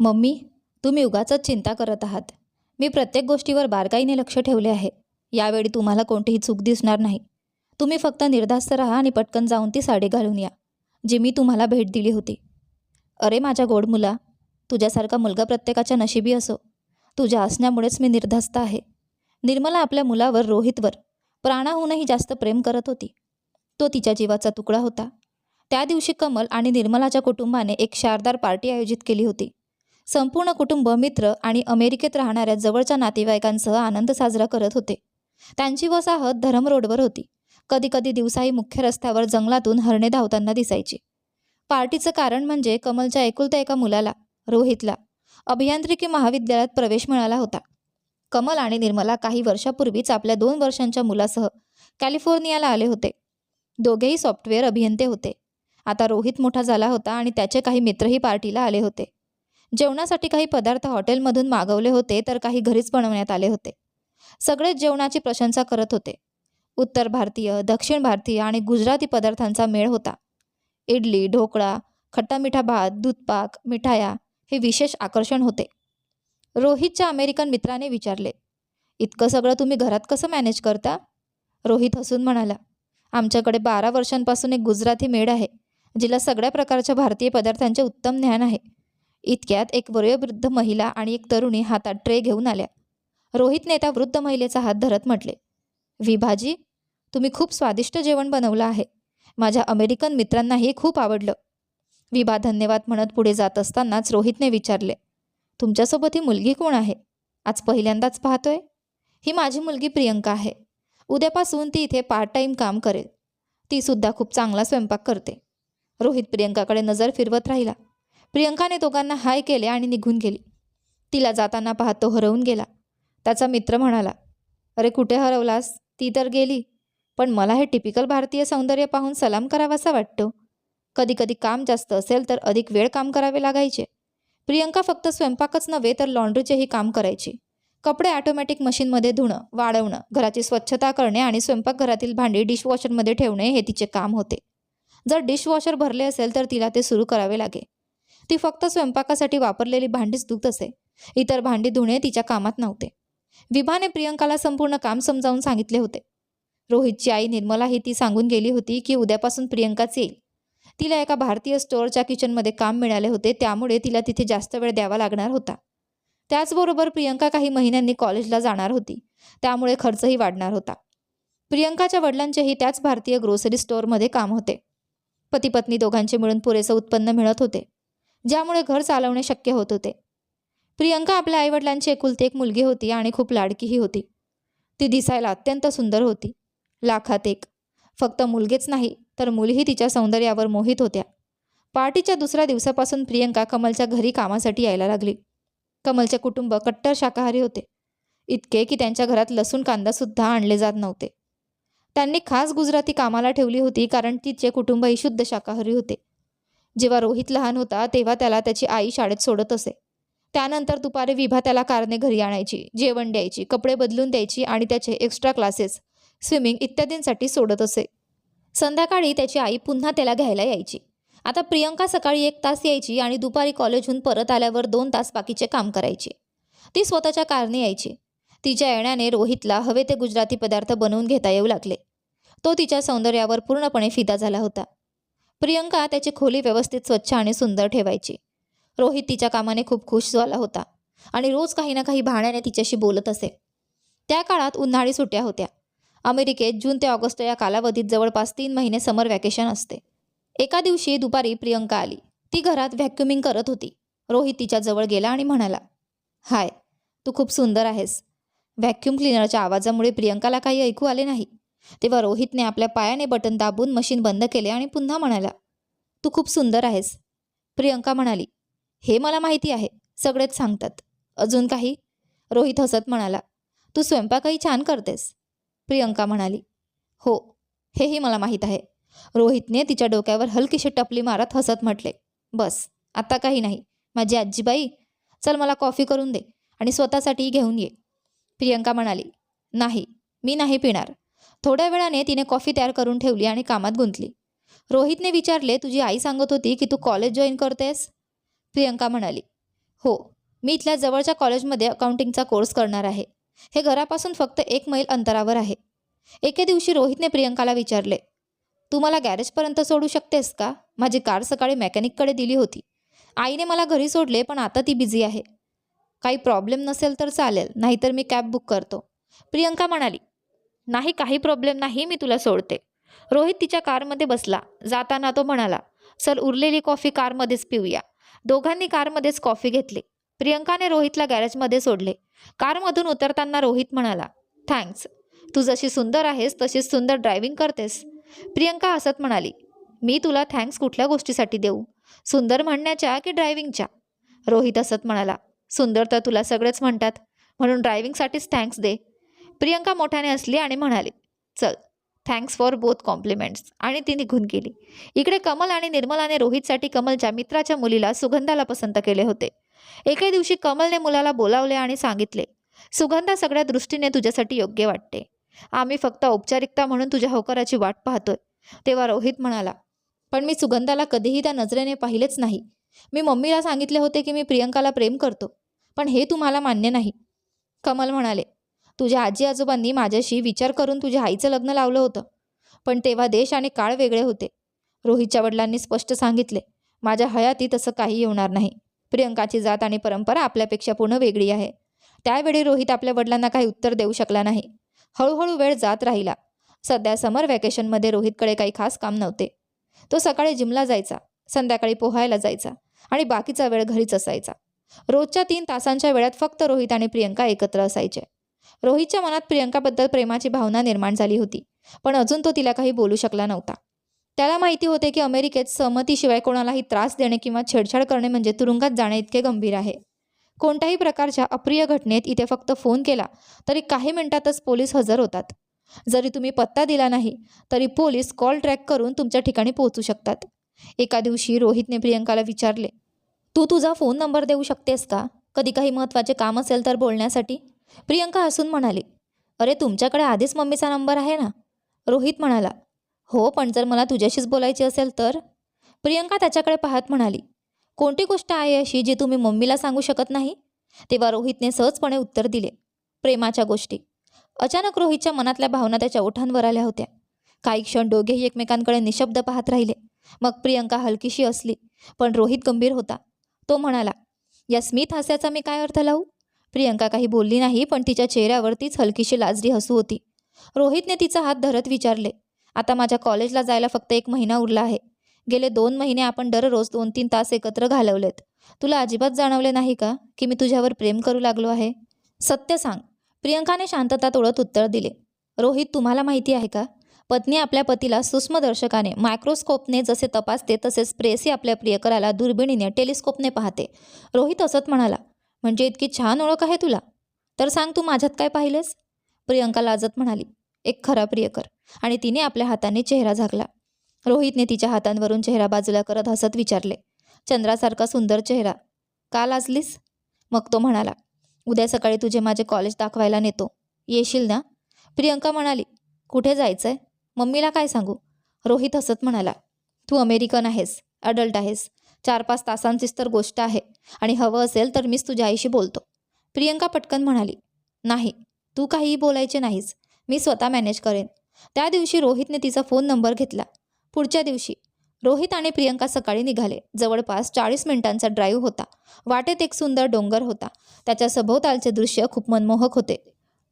Mummy, तुम्ही उगाचच चिंता करत आहात. मी प्रत्येक गोष्टीवर बारकाईने लक्ष ठेवले आहे. यावेळी तुम्हाला कोणतीही चूक दिसणार नाही. तुम्ही फक्त निर्धास्त राहा आणि पटकन जाऊन ती साडी घालून या, जी मी तुम्हाला भेट दिली होती. अरे माझ्या गोड मुला, तुझ्यासारखा मुलगा प्रत्येकाच्या नशिबी असो. तुझ्या असण्यामुळेच मी निर्धास्त आहे. निर्मला आपल्या मुलावर, रोहितवर प्राणाहूनही जास्त प्रेम करत होती. तो तिच्या जीवाचा तुकडा होता. त्या दिवशी कमल आणि निर्मलाच्या कुटुंबाने एक शानदार पार्टी आयोजित केली होती. संपूर्ण कुटुंब, मित्र आणि अमेरिकेत राहणाऱ्या जवळच्या नातेवाईकांसह आनंद साजरा करत होते. त्यांची वसाहत धरम रोडवर होती. कधी कधी दिवसाही मुख्य रस्त्यावर जंगलातून हरणे धावताना दिसायची. पार्टीचं कारण म्हणजे कमलच्या एकुलत्या एका मुलाला, रोहितला, अभियांत्रिकी महाविद्यालयात प्रवेश मिळाला होता. कमल आणि निर्मला काही वर्षापूर्वीच आपल्या 2 वर्षांच्या मुलासह कॅलिफोर्नियाला आले होते. दोघेही सॉफ्टवेअर अभियंते होते. आता रोहित मोठा झाला होता आणि त्याचे काही मित्रही पार्टीला आले होते. जेवणासाठी काही पदार्थ हॉटेलमधून मागवले होते, तर काही घरीच बनवण्यात आले होते. सगळेच जेवणाची प्रशंसा करत होते. उत्तर भारतीय, दक्षिण भारतीय आणि गुजराती पदार्थांचा मेळ होता. इडली, ढोकळा, खट्टा मिठा भात, दूधपाक, मिठाया हे विशेष आकर्षण होते. रोहितच्या अमेरिकन मित्राने विचारले, इतकं सगळं तुम्ही घरात कसं मॅनेज करता? रोहित हसून म्हणाला, आमच्याकडे 12 वर्षांपासून एक गुजराती मेड आहे, जिला सगळ्या प्रकारच्या भारतीय पदार्थांचे उत्तम ज्ञान आहे. इतक्यात एक वयोवृद्ध महिला आणि एक तरुणी हातात ट्रे घेऊन आल्या. रोहितने त्या वृद्ध महिलेचा हात धरत म्हटले, विभाजी, तुम्ही खूप स्वादिष्ट जेवण बनवलं आहे. माझ्या अमेरिकन मित्रांनाही खूप आवडलं. विभा धन्यवाद म्हणत पुढे जात असतानाच रोहितने विचारले, तुमच्यासोबत ही मुलगी कोण आहे? आज पहिल्यांदाच पाहतोय. ही माझी मुलगी प्रियंका आहे. उद्यापासून ती इथे पार्ट टाईम काम करेल. ती सुद्धा खूप चांगला स्वयंपाक करते. रोहित प्रियंकाकडे नजर फिरवत राहिला. प्रियंकाने दोघांना हाय केले आणि निघून गेली. तिला जाताना पाहत तो हरवून गेला. त्याचा मित्र म्हणाला, अरे कुठे हरवलास? ती तर गेली, पण मला हे टिपिकल भारतीय सौंदर्य पाहून सलाम करावासा वाटतो. कधी कधी काम जास्त असेल तर अधिक वेळ काम करावे लागायचे. प्रियंका फक्त स्वयंपाकच नव्हे तर लॉन्ड्रीचेही काम करायची. कपडे ऑटोमॅटिक मशीनमध्ये धुणं, वाळवणं, घराची स्वच्छता करणे आणि स्वयंपाकघरातील भांडी डिशवॉशरमध्ये ठेवणे हे तिचे काम होते. जर डिशवॉशर भरले असेल तर तिला ते सुरू करावे लागे. ती फक्त स्वयंपाकासाठी वापरलेली भांडीच धुत असे. इतर भांडी धुणे तिच्या कामात नव्हते. विभाने प्रियंकाला संपूर्ण काम समजावून सांगितले होते. रोहितची आई निर्मलाही ती सांगून गेली होती की उद्यापासून प्रियंकाच येईल. तिला एका भारतीय स्टोअरच्या किचनमध्ये काम मिळाले होते, त्यामुळे तिला तिथे जास्त वेळ द्यावा लागणार होता. त्याचबरोबर प्रियंका काही महिन्यांनी कॉलेजला जाणार होती, त्यामुळे खर्चही वाढणार होता. प्रियंकाच्या वडिलांचेही त्याच भारतीय ग्रोसरी स्टोअरमध्ये काम होते. पती पत्नी दोघांचे मिळून पुरेसं उत्पन्न मिळत होते, ज्यामुळे घर चालवणे शक्य होत होते. प्रियंका आपल्या आईवडिलांची एकुलती एक मुलगी होती आणि खूप लाडकीही होती. ती दिसायला अत्यंत सुंदर होती. लाखात एक. फक्त मुलगेच नाही तर मुलीही तिच्या सौंदर्यावर मोहित होत्या. पार्टीच्या दुसऱ्या दिवसापासून प्रियंका कमलच्या घरी कामासाठी यायला लागली. कमलचे कुटुंब कट्टर शाकाहारी होते. इतके की त्यांच्या घरात लसूण कांदासुद्धा आणले जात नव्हते. त्यांनी खास गुजराती कामाला ठेवली होती, कारण तिचे कुटुंबही शुद्ध शाकाहारी होते. जेव्हा रोहित लहान होता तेव्हा त्याला त्याची आई शाळेत सोडत असे. त्यानंतर दुपारी विभा त्याला कारने घरी आणायची, जेवण द्यायची, कपडे बदलून द्यायची आणि त्याचे एक्स्ट्रा क्लासेस, स्विमिंग इत्यादींसाठी सोडत असे. संध्याकाळी त्याची आई पुन्हा त्याला घ्यायला यायची. आता प्रियंका सकाळी 1 तास यायची आणि दुपारी कॉलेजहून परत आल्यावर 2 तास बाकीचे काम करायची. ती स्वतःच्या कारने यायची. तिच्या येण्याने रोहितला हवे ते गुजराती पदार्थ बनवून घेता येऊ लागले. तो तिच्या सौंदर्यावर पूर्णपणे फिदा झाला होता. प्रियंका त्याची खोली व्यवस्थित स्वच्छ आणि सुंदर ठेवायची. रोहित तिच्या कामाने खूप खुश झाला होता आणि रोज काही ना काही बहाण्याने तिच्याशी बोलत असे. त्या काळात उन्हाळी सुट्ट्या होत्या. अमेरिकेत जून ते ऑगस्ट या कालावधीत जवळपास 3 महिने समर वॅकेशन असते. एका दिवशी दुपारी प्रियंका आली. ती घरात व्हॅक्युमिंग करत होती. रोहित तिच्या जवळ गेला आणि म्हणाला, हाय, तू खूप सुंदर आहेस. व्हॅक्यूम क्लिनरच्या आवाजामुळे प्रियंकाला काही ऐकू आले नाही. तेव्हा रोहितने आपल्या पायाने बटन दाबून मशीन बंद केले आणि पुन्हा म्हणाला, तू खूप सुंदर आहेस. प्रियंका म्हणाली, हे मला माहिती आहे, सगळेच सांगतात. अजून काही? रोहित हसत म्हणाला, तू स्वयंपाकही छान करतेस. प्रियंका म्हणाली, हो, हेही मला माहीत आहे. रोहितने तिच्या डोक्यावर हलकीशी टपली मारत हसत म्हटले, बस आता काही नाही. माझी आजीबाई, चल मला कॉफी करून दे आणि स्वतःसाठी घेऊन ये. प्रियंका म्हणाली, नाही, मी नाही पिणार. थोड्या वेळाने तिने कॉफी तयार करून ठेवली आणि कामात गुंतली. रोहितने विचारले, तुझी आई सांगत होती की तू कॉलेज जॉईन करतेस? प्रियंका म्हणाली, हो, मी इथल्या जवळच्या कॉलेजमध्ये अकाउंटिंगचा कोर्स करणार आहे. हे घरापासून फक्त 1 मैल अंतरावर आहे. एके दिवशी रोहितने प्रियंकाला विचारले, तू मला गॅरेजपर्यंत सोडू शकतेस का? माझी कार सकाळी मेकॅनिककडे दिली होती. आईने मला घरी सोडले, पण आता ती बिझी आहे. काही प्रॉब्लेम नसेल तर चालेल, नाहीतर मी कॅब बुक करतो. प्रियंका म्हणाली, नाही, काही प्रॉब्लेम नाही, मी तुला सोडते. रोहित तिच्या कारमध्ये बसला. जाताना तो म्हणाला, चल उरलेली कॉफी कारमध्येच पिऊया. दोघांनी कारमध्येच कॉफी घेतली. प्रियंकाने रोहितला गॅरेजमध्ये सोडले. कारमधून उतरताना रोहित म्हणाला, थँक्स. तू जशी सुंदर आहेस तशीच सुंदर ड्रायव्हिंग करतेस. प्रियंका हसत म्हणाली, मी तुला थँक्स कुठल्या गोष्टीसाठी देऊ? सुंदर म्हणण्याच्या की ड्रायव्हिंगच्या? रोहित हसत म्हणाला, सुंदर तर तुला सगळेच म्हणतात, म्हणून ड्रायव्हिंगसाठीच थँक्स दे. प्रियंका मोठ्याने हसली आणि म्हणाली, चल, थँक्स फॉर बोथ कॉम्प्लिमेंट्स, आणि ती निघून गेली. इकडे कमल आणि निर्मलाने रोहितसाठी कमलच्या मित्राच्या मुलीला सुगंधाला पसंत केले होते. एके दिवशी कमलने मुलाला बोलावले आणि सांगितले, सुगंधा सगळ्या दृष्टीने तुझ्यासाठी योग्य वाटते. आम्ही फक्त औपचारिकता म्हणून तुझ्या होकाराची वाट पाहतोय. तेव्हा रोहित म्हणाला, पण मी सुगंधाला कधीही त्या नजरेने पाहिलेच नाही. मी मम्मीला सांगितले होते की मी प्रियंकाला प्रेम करतो, पण हे तुम्हाला मान्य नाही. कमल म्हणाले, तुझ्या आजी आजोबांनी माझ्याशी विचार करून तुझ्या आईचं लग्न लावलं होतं, पण तेव्हा देश आणि काळ वेगळे होते. रोहितच्या वडिलांनी स्पष्ट सांगितले, माझ्या हयातीत असं काही होणार नाही. प्रियंकाची जात आणि परंपरा आपल्यापेक्षा पूर्ण वेगळी आहे. त्यावेळी रोहित आपल्या वडिलांना काही उत्तर देऊ शकला नाही. हळूहळू वेळ जात राहिला. सध्या समर व्हॅकेशनमध्ये रोहितकडे काही खास काम नव्हते. तो सकाळी जिमला जायचा, संध्याकाळी पोहायला जायचा आणि बाकीचा वेळ घरीच असायचा. रोजच्या 3 तासांच्या वेळात फक्त रोहित आणि प्रियंका एकत्र असायचे. रोहितच्या मनात प्रियंकाबद्दल प्रेमाची भावना निर्माण झाली होती, पण अजून तो तिला काही बोलू शकला नव्हता. त्याला माहिती होते की अमेरिकेत सहमतीशिवाय कोणालाही त्रास देणे किंवा छेडछाड करणे म्हणजे तुरुंगात जाणे इतके गंभीर आहे. कोणत्याही प्रकारच्या अप्रिय घटनेत इथे फक्त फोन केला तरी काही मिनिटातच पोलीस हजर होतात. जरी तुम्ही पत्ता दिला नाही तरी पोलीस कॉल ट्रॅक करून तुमच्या ठिकाणी पोहोचू शकतात. एका दिवशी रोहितने प्रियंकाला विचारले, तू तुझा फोन नंबर देऊ शकतेस का? कधी काही महत्त्वाचे काम असेल तर बोलण्यासाठी. प्रियंका हसून म्हणाली, अरे तुमच्याकडे आधीच मम्मीचा नंबर आहे ना. रोहित म्हणाला, हो, पण जर मला तुझ्याशीच बोलायची असेल तर? प्रियंका त्याच्याकडे पाहत म्हणाली, कोणती गोष्ट आहे अशी जी तुम्ही मम्मीला सांगू शकत नाही? तेव्हा रोहितने सहजपणे उत्तर दिले, प्रेमाच्या गोष्टी. अचानक रोहितच्या मनातल्या भावना त्याच्या ओठांवर आल्या होत्या. काही क्षण दोघेही एकमेकांकडे निशब्द पाहत राहिले. मग प्रियंका हलकीशी हसली, पण रोहित गंभीर होता. तो म्हणाला, या स्मित हास्याचा मी काय अर्थ लावू? प्रियंका काही बोलली नाही, पण तिच्या चेहऱ्यावर तीच हलकीशी लाजरी हसू होती. रोहितने तिचा हात धरत विचारले, आता माझ्या कॉलेजला जायला फक्त 1 महिना उरला आहे. गेले 2 महिने आपण दररोज 2-3 तास एकत्र घालवलेत. तुला अजिबात जाणवले नाही का की मी तुझ्यावर प्रेम करू लागलो आहे? सत्य सांग. प्रियंकाने शांतता तोडत उत्तर दिले, रोहित, तुम्हाला माहिती आहे का, पत्नी आपल्या पतीला सूक्ष्मदर्शकाने मायक्रोस्कोपने जसे तपासते तसेच प्रेयसी आपल्या प्रियकराला दुर्बिणीने टेलिस्कोपने पाहते. रोहित हसत म्हणाला, म्हणजे इतकी छान ओळख आहे तुला? तर सांग, तू माझ्यात काय पाहिलेस? प्रियंका लाजत म्हणाली, एक खरा प्रियकर. आणि तिने आपल्या हाताने चेहरा झाकला. रोहितने तिच्या हातांवरून चेहरा बाजूला करत हसत विचारले, चंद्रासारखा सुंदर चेहरा, का लाजलीस? मग तो म्हणाला, उद्या सकाळी तुझे माझे कॉलेज दाखवायला नेतो, येशील ना? प्रियंका म्हणाली, कुठे जायचंय? मम्मीला काय सांगू? रोहित हसत म्हणाला, तू अमेरिकन आहेस, अडल्ट आहेस, 4-5 तासांचीच तर गोष्ट आहे, आणि हवं असेल तर मीच तुझ्या आईशी बोलतो. प्रियंका पटकन म्हणाली, नाही, तू काहीही बोलायचे नाहीस, मी स्वतः मॅनेज करेन. त्या दिवशी रोहितने तिचा फोन नंबर घेतला. पुढच्या दिवशी रोहित आणि प्रियंका सकाळी निघाले. जवळपास 40 मिनिटांचा ड्राईव्ह होता. वाटेत एक सुंदर डोंगर होता. त्याच्या सभोवतालचे दृश्य खूप मनमोहक होते.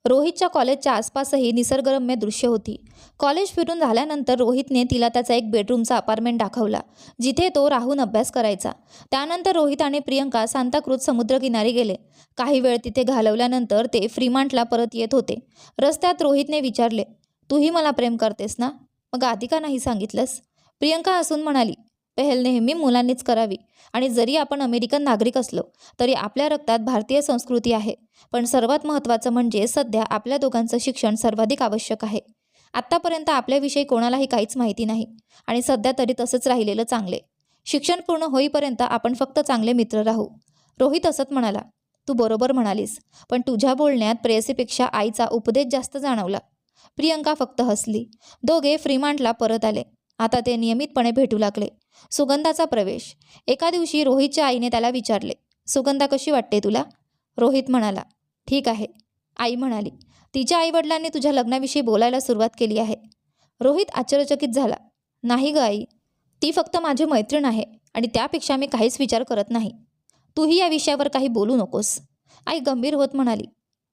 रोहितच्या कॉलेजच्या आसपासही निसर्गरम्य दृश्य होती. कॉलेज फिरून झाल्यानंतर रोहितने तिला त्याचा एक बेडरूमचा अपार्टमेंट दाखवला, जिथे तो राहून अभ्यास करायचा. त्यानंतर रोहित आणि प्रियंका सांताक्रूझ समुद्रकिनारी गेले. काही वेळ तिथे घालवल्यानंतर ते फ्रीमांटला परत येत होते. रस्त्यात रोहितने विचारले, तूही मला प्रेम करतेस ना? मग आधी का नाही सांगितलंस? प्रियंका हसून म्हणाली, पहल नेहमी मुलांनीच करावी, आणि जरी आपण अमेरिकन नागरिक असलो तरी आपल्या रक्तात भारतीय संस्कृती आहे. पण सर्वात महत्त्वाचं म्हणजे सध्या आपल्या दोघांचं शिक्षण सर्वाधिक आवश्यक आहे. आत्तापर्यंत आपल्याविषयी कोणालाही काहीच माहिती नाही, आणि सध्या तरी तसंच राहिलेलं चांगले. शिक्षण पूर्ण होईपर्यंत आपण फक्त चांगले मित्र राहू. रोहित हसत म्हणाला, तू बरोबर म्हणालीस, पण तुझ्या बोलण्यात प्रेयसीपेक्षा आईचा उपदेश जास्त जाणवला. प्रियंका फक्त हसली. दोघे फ्रीमांटला परत आले. आता ते नियमितपणे भेटू लागले. सुगंधाचा प्रवेश. एका दिवशी रोहितच्या आईने त्याला विचारले, सुगंधा कशी वाटते तुला? रोहित म्हणाला. ठीक आहे. आई म्हणाली. तिच्या आईवडिलांनी तुझ्या लग्नाविषयी बोलायला सुरुवात केली आहे. रोहित आश्चर्यचकित झाला. नाही ग आई, ती फक्त माझी मैत्रीण आहे आणि त्यापेक्षा मी काहीच विचार करत नाही. तूही या विषयावर काही बोलू नकोस. आई गंभीर होत म्हणाली.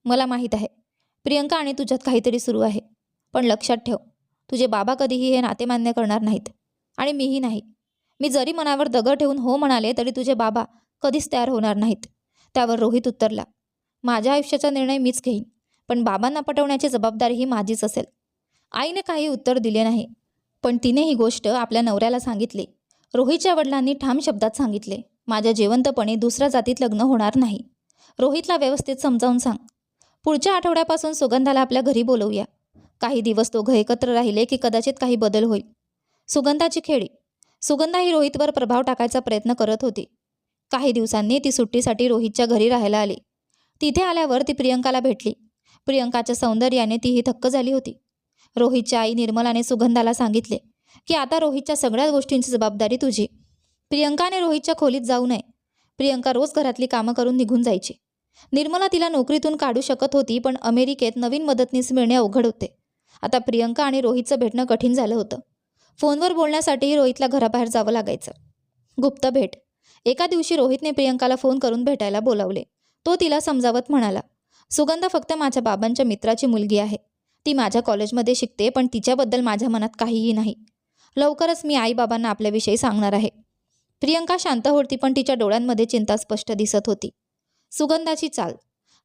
मला माहीत आहे प्रियंका आणि तुझ्यात काहीतरी सुरू आहे, पण लक्षात ठेव, तुझे बाबा कधीही हे नाते मान्य करणार नाहीत आणि मीही नाही. मी जरी मनावर दगड ठेवून हो म्हणाले तरी तुझे बाबा कधीच तयार होणार नाहीत. त्यावर रोहित उत्तरला. माझ्या आयुष्याचा निर्णय मीच घेईन, पण बाबांना पटवण्याची जबाबदारी ही माझीच असेल. आईने काही उत्तर दिले नाही, पण तिने ही गोष्ट आपल्या नवऱ्याला सांगितली. रोहितच्या वडिलांनी ठाम शब्दात सांगितले, माझ्या जिवंतपणी दुसऱ्या जातीत लग्न होणार नाही. रोहितला व्यवस्थित समजावून सांग. पुढच्या आठवड्यापासून सुगंधाला आपल्या घरी बोलवूया. काही दिवस दोघं एकत्र राहिले की कदाचित काही बदल होईल. सुगंधाची खेळी. सुगंधा ही रोहितवर प्रभाव टाकायचा प्रयत्न करत होती. काही दिवसांनी ती सुट्टीसाठी रोहितच्या घरी राहायला आली. तिथे आल्यावर ती प्रियंकाला भेटली. प्रियंकाच्या सौंदर्याने तीही थक्क झाली होती. रोहितच्या आई निर्मलाने सुगंधाला सांगितले की आता रोहितच्या सगळ्या गोष्टींची जबाबदारी तुझी. प्रियंकाने रोहितच्या खोलीत जाऊ नये. प्रियंका रोज घरातली कामं करून निघून जायची. निर्मला तिला नोकरीतून काढू शकत होती, पण अमेरिकेत नवीन मदतनीस मिळणे अवघड होते. आता प्रियंका आणि रोहितचं भेटणं कठीण झालं होतं. फोनवर बोलण्यासाठीही रोहितला घराबाहेर जावं लागायचं. गुप्त भेट. एका दिवशी रोहितने प्रियंकाला फोन करून भेटायला बोलावले. तो तिला समजावत म्हणाला, सुगंधा फक्त माझ्या बाबांच्या मित्राची मुलगी आहे. ती माझ्या कॉलेजमध्ये शिकते, पण तिच्याबद्दल माझ्या मनात काहीही नाही. लवकरच मी आईबाबांना आपल्याविषयी सांगणार आहे. प्रियंका शांत होती, पण तिच्या डोळ्यांमध्ये चिंता स्पष्ट दिसत होती. सुगंधाची चाल.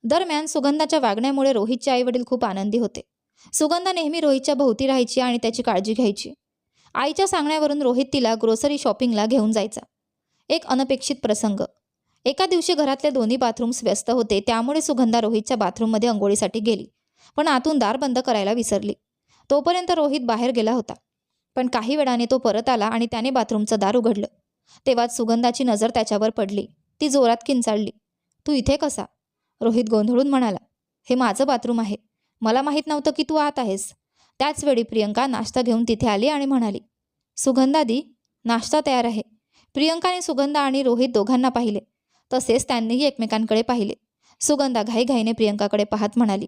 दरम्यान सुगंधाच्या वागण्यामुळे रोहितचे आईवडील खूप आनंदी होते. सुगंधा नेहमी रोहितच्या भोवती राहायची आणि त्याची काळजी घ्यायची. आईच्या सांगण्यावरून रोहित तिला ग्रोसरी शॉपिंगला घेऊन जायचा. एक अनपेक्षित प्रसंग. एका दिवशी घरातले दोन्ही बाथरूम्स व्यस्त होते, त्यामुळे सुगंधा रोहितच्या बाथरूममध्ये अंघोळीसाठी गेली, पण आतून दार बंद करायला विसरली. तोपर्यंत रोहित बाहेर गेला होता, पण काही वेळाने तो परत आला आणि त्याने बाथरूमचं दार उघडलं. तेव्हाच सुगंधाची नजर त्याच्यावर पडली. ती जोरात किंचाळली. तू इथे कसा? रोहित गोंधळून म्हणाला, हे माझं बाथरूम आहे. मला माहीत नव्हतं की तू आत आहेस. त्याचवेळी प्रियंका नाश्ता घेऊन तिथे आली आणि म्हणाली, सुगंधा दी, नाश्ता तयार आहे. प्रियंकाने सुगंधा आणि रोहित दोघांना पाहिले. तसेच त्यांनीही एकमेकांकडे पाहिले. सुगंधा घाईघाईने प्रियंकाकडे पाहत म्हणाली,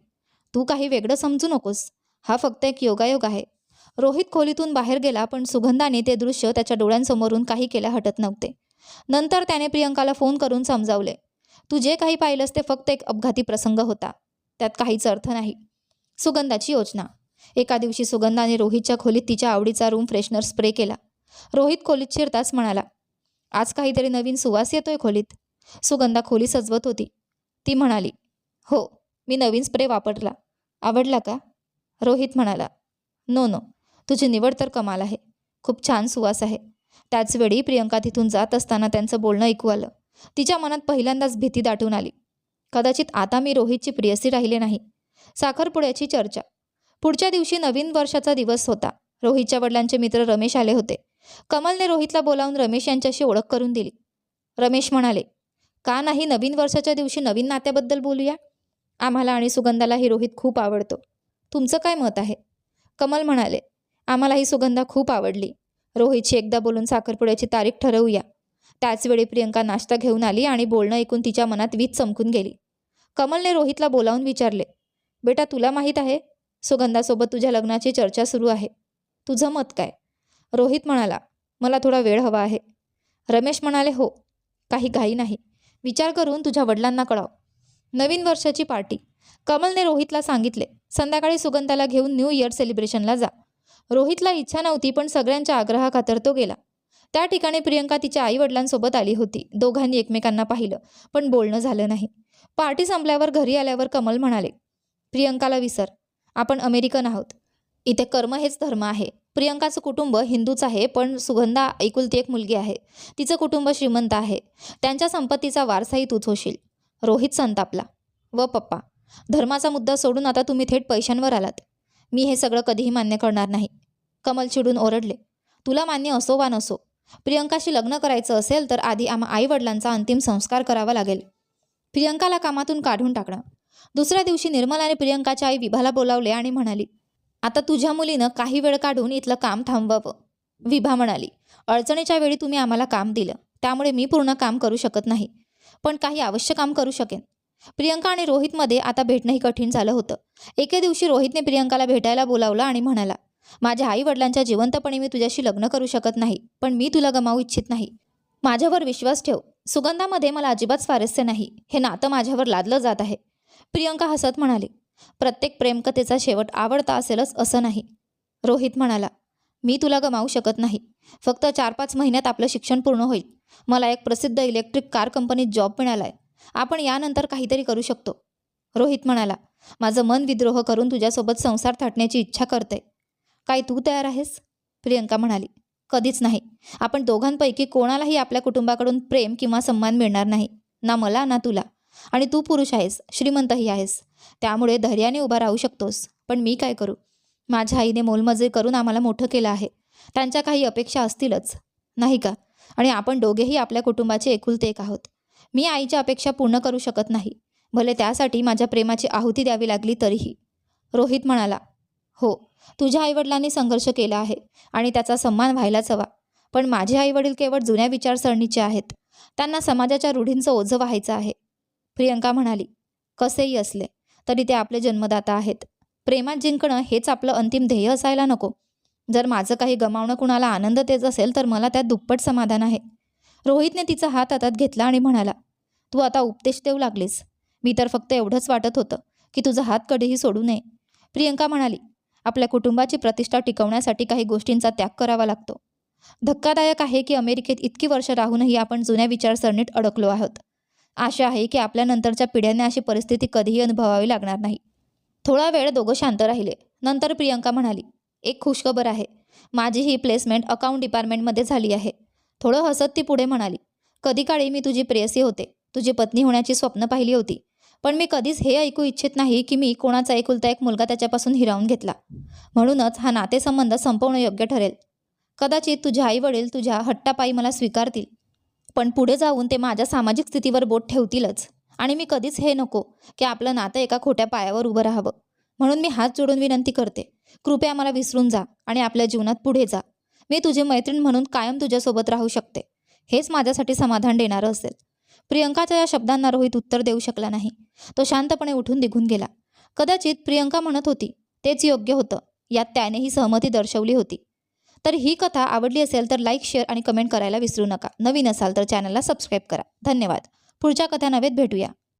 तू काही वेगळं समजू नकोस. हा फक्त एक योगायोग आहे. रोहित खोलीतून बाहेर गेला, पण सुगंधाने ते दृश्य त्याच्या डोळ्यांसमोरून काही केल्या हटत नव्हते. नंतर त्याने प्रियंकाला फोन करून समजावले, तू जे काही पाहिलंस ते फक्त एक अपघाती प्रसंग होता. त्यात काहीच अर्थ नाही. सुगंधाची योजना. एका दिवशी सुगंधाने रोहितच्या खोलीत तिच्या आवडीचा रूम फ्रेशनर स्प्रे केला. रोहित खोलीत शिरताच म्हणाला, आज काहीतरी नवीन सुवास येतोय खोलीत. सुगंधा खोली सजवत होती. ती म्हणाली, हो, मी नवीन स्प्रे वापरला. आवडला का? रोहित म्हणाला, नो नो, तुझी निवड तर कमाल आहे. खूप छान सुवास आहे. त्याचवेळी प्रियंका तिथून जात असताना त्यांचं बोलणं ऐकू आलं. तिच्या मनात पहिल्यांदाच भीती दाटून आली. कदाचित आता मी रोहितची प्रियसी राहिले नाही. साखरपुड्याची चर्चा. पुढच्या दिवशी नवीन वर्षाचा दिवस होता. रोहितच्या वडिलांचे मित्र रमेश आले होते. कमलने रोहितला बोलावून रमेश यांच्याशी ओळख करून दिली. रमेश म्हणाले, का नाही नवीन वर्षाच्या दिवशी नवीन नात्याबद्दल बोलूया? आम्हाला आणि सुगंधालाही रोहित खूप आवडतो. तुमचं काय मत आहे? कमल म्हणाले, आम्हालाही सुगंधा खूप आवडली. रोहितशी एकदा बोलून साखरपुड्याची तारीख ठरवूया. त्याचवेळी प्रियंका नाश्ता घेऊन आली आणि बोलणं ऐकून तिच्या मनात वीज चमकून गेली. कमलने रोहितला बोलावून विचारले, बेटा तुला माहीत आहे, सुगंधासोबत तुझ्या लग्नाची चर्चा सुरू आहे. तुझं मत काय? रोहित म्हणाला, मला थोडा वेळ हवा आहे. रमेश म्हणाले, हो, काही घाई नाही. विचार करून तुझ्या वडिलांना कळव. नवीन वर्षाची पार्टी. कमलने रोहितला सांगितले, संध्याकाळी सुगंधाला घेऊन न्यू इयर सेलिब्रेशनला जा. रोहितला इच्छा नव्हती, पण सगळ्यांच्या आग्रहाखातर तो गेला. त्या ठिकाणी प्रियंका तिच्या आईवडिलांसोबत आली होती. दोघांनी एकमेकांना पाहिलं, पण बोलणं झालं नाही. पार्टी संपल्यावर घरी आल्यावर कमल म्हणाले, प्रियंकाला विसर, आपण अमेरिकन आहोत. इथे कर्म हेच धर्म आहे. प्रियंकाचं कुटुंब हिंदूच आहे, पण सुगंधा एकुलती एक मुलगी आहे. तिचं कुटुंब श्रीमंत आहे. त्यांच्या संपत्तीचा वारसाही तूच होशील. रोहित संतापला, व पप्पा, धर्माचा मुद्दा सोडून आता तुम्ही थेट पैशांवर आलात. मी हे सगळं कधीही मान्य करणार नाही. कमल चिडून ओरडले, तुला मान्य असो वा नसो, प्रियंकाशी लग्न करायचं असेल तर आधी आईवडिलांचा अंतिम संस्कार करावा लागेल. प्रियंकाला कामातून काढून टाकणं. दुसऱ्या दिवशी निर्मलाने प्रियंकाच्या आई विभाला बोलावले आणि म्हणाली, आता तुझ्या मुलीनं काही वेळ काढून इथलं काम थांबवावं. विभा म्हणाली, अडचणीच्या वेळी तुम्ही आम्हाला काम दिलं, त्यामुळे मी पूर्ण काम करू शकत नाही. पण काही आवश्यक काम करू शकेन. प्रियंका आणि रोहितमध्ये आता भेटणंही कठीण झालं होतं. एके दिवशी रोहितने प्रियंकाला भेटायला बोलावलं आणि म्हणाला, माझ्या आई वडिलांच्या जिवंतपणी मी तुझ्याशी लग्न करू शकत नाही, पण मी तुला गमावू इच्छित नाही. माझ्यावर विश्वास ठेव. सुगंधामध्ये मला अजिबात स्वारस्य नाही. हे नातं माझ्यावर लादलं जात आहे. प्रियंका हसत म्हणाली, प्रत्येक प्रेमकथेचा शेवट आवडता असेलच असं नाही. रोहित म्हणाला, मी तुला गमावू शकत नाही. फक्त 4-5 महिन्यात आपलं शिक्षण पूर्ण होईल. मला एक प्रसिद्ध इलेक्ट्रिक कार कंपनीत जॉब मिळाला आहे. आपण यानंतर काहीतरी करू शकतो. रोहित म्हणाला, माझं मन विद्रोह करून तुझ्यासोबत संसार थाटण्याची इच्छा करते. काय तू तयार आहेस? प्रियंका म्हणाली, कधीच नाही. आपण दोघांपैकी कोणालाही आपल्या कुटुंबाकडून प्रेम किंवा सन्मान मिळणार नाही. ना मला ना तुला. आणि तू पुरुष आहेस, श्रीमंतही आहेस. त्यामुळे धैर्याने उभा राहू शकतोस. पण मी काय करू? माझ्या आईने मोलमजुरी करून आम्हाला मोठं केलं आहे. त्यांच्या काही अपेक्षा असतीलच, नाही का? आणि आपण दोघेही आपल्या कुटुंबाचे एकुलते एक आहोत. मी आईच्या अपेक्षा पूर्ण करू शकत नाही, भले त्यासाठी माझ्या प्रेमाची आहुती द्यावी लागली तरीही. रोहित म्हणाला, हो, तुझ्या आईवडिलांनी संघर्ष केला आहे आणि त्याचा सन्मान व्हायलाच हवा. पण माझे आईवडील केवळ जुन्या विचारसरणीचे आहेत. त्यांना समाजाच्या रूढींचं ओझं व्हायचं आहे. प्रियंका म्हणाली, कसेही असले तरी ते आपले जन्मदाता आहेत. प्रेमात जिंकणं हेच आपलं अंतिम ध्येय असायला नको. जर माझं काही गमावणं कुणाला आनंद देत असेल तर मला त्यात दुप्पट समाधान आहे. रोहितने तिचा हात हातात घेतला आणि म्हणाला, तू आता उपदेश देऊ लागलीस. मी तर फक्त एवढंच वाटत होतं की तुझा हात कधीही सोडू नये. प्रियंका म्हणाली, आपल्या कुटुंबाची प्रतिष्ठा टिकवण्यासाठी काही गोष्टींचा त्याग करावा लागतो. धक्कादायक आहे की अमेरिकेत इतकी वर्ष राहूनही आपण जुन्या विचारसरणीत अडकलो आहोत. आशा आहे की आपल्या नंतरच्या पिढ्यांना अशी परिस्थिती कधीही अनुभवावी लागणार नाही. थोडा वेळ दोघं शांत राहिले. नंतर प्रियंका म्हणाली, एक खुशखबर आहे. माझी ही प्लेसमेंट अकाउंट डिपार्टमेंटमध्ये झाली आहे. थोडं हसत ती पुढे म्हणाली, कधी काळी मी तुझी प्रेयसी होते. तुझी पत्नी होण्याची स्वप्न पाहिली होती. पण मी कधीच हे ऐकू इच्छित नाही की मी कोणाचा एकुलता एक मुलगा त्याच्यापासून हिरावून घेतला. म्हणूनच हा नातेसंबंध संपवणं योग्य ठरेल. कदाचित तुझे आईवडील तुझ्या हट्टापायी मला स्वीकारतील, पण पुढे जाऊन ते माझ्या सामाजिक स्थितीवर बोट ठेवतीलच. आणि मी कधीच हे नको की आपलं नातं एका खोट्या पायावर उभं राहावं. म्हणून मी हात जोडून विनंती करते, कृपया मला विसरून जा आणि आपल्या जीवनात पुढे जा. मी तुझी मैत्रीण म्हणून कायम तुझ्यासोबत राहू शकते. हेच माझ्यासाठी समाधान देणारं असेल. प्रियंकाच्या या शब्दांना रोहित उत्तर देऊ शकला नाही. तो शांतपणे उठून निघून गेला. कदाचित प्रियंका म्हणत होती तेच योग्य होतं, यात त्यानेही सहमती दर्शवली होती. तर ही कथा आवडली असेल तर लाईक, शेअर आणि कमेंट करायला विसरू नका. नवीन असाल तर चॅनलला सबस्क्राईब करा. धन्यवाद. पुढच्या कथानवेत भेटूया.